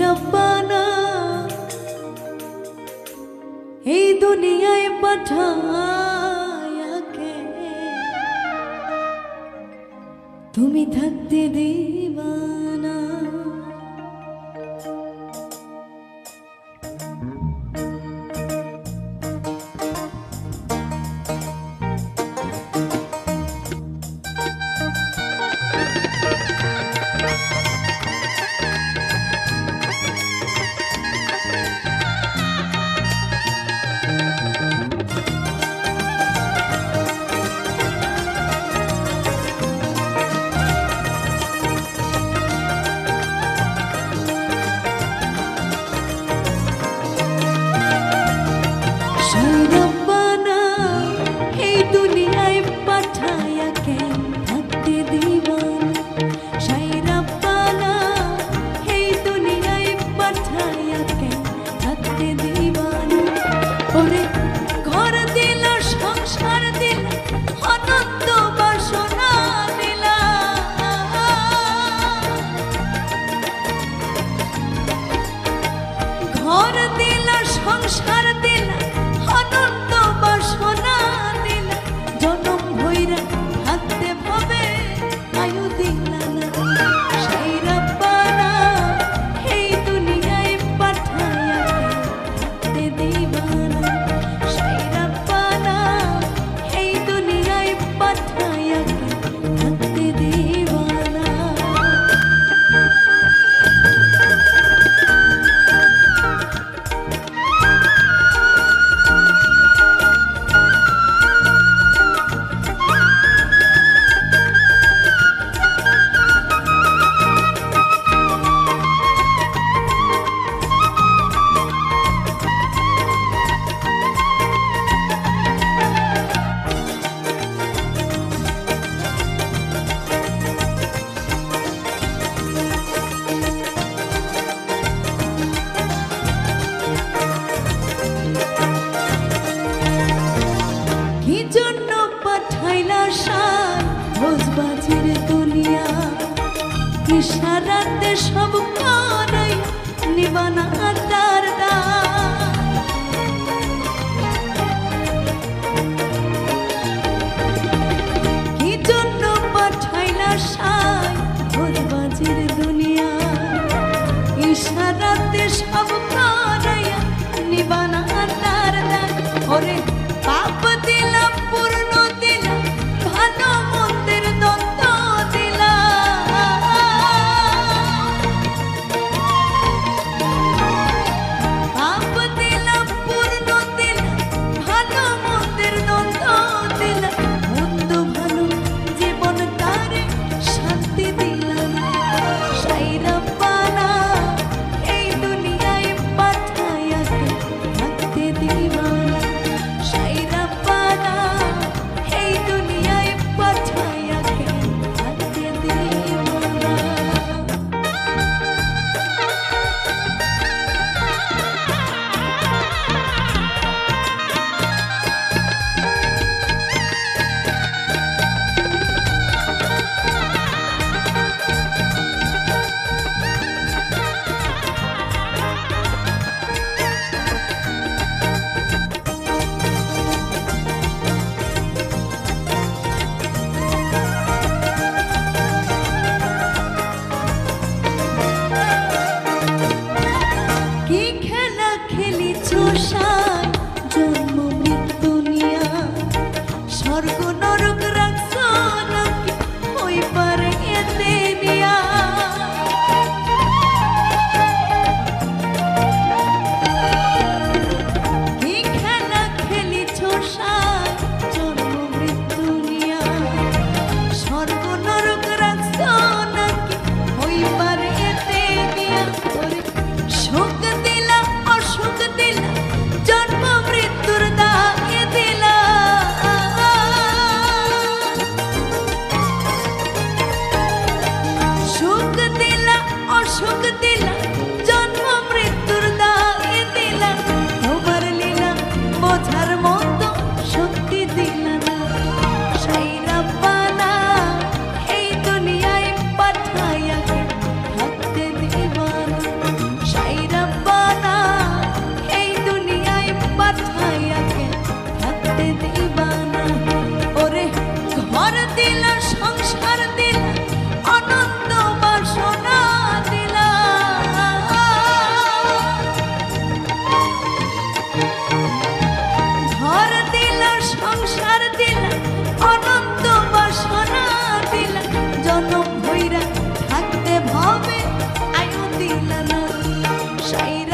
রব্বানা এই দুনিয়ায় পাঠায়াকে তুমি থাকতে দিবানা। সংসার দিলা অনন্ত বাসনা দিলা জনম ভৈরা থাকতে ভাবে আয়ু দিলা না। সেই রব্বানা এই দুনিয়ায় পাঠায়া থাকতে দিবানা। সেই রব্বানা এই দুনিয়ায় পাঠায়া থাকতে দিবানা। ভোজবাজির দুনিয়া ইশারাতে সব কারাই নিবানা তার কি জন্য পাঠাইলা সাই ভোজবাজির দুনিয়া ইশারাতে সব কারাই নিবানা তার ওরে পাপ দিলা পূর্ণ দিলা ভালো মন্দের দ্বন্দ্ব দিলা পাপ দিলা পূর্ণ দিলা ভালো মন্দের দ্বন্দ্ব দিলা মন্দ ভালো জীবন তারে শান্তি দিলা। সেই রব্বানা এই দুনিয়ায় সাইরা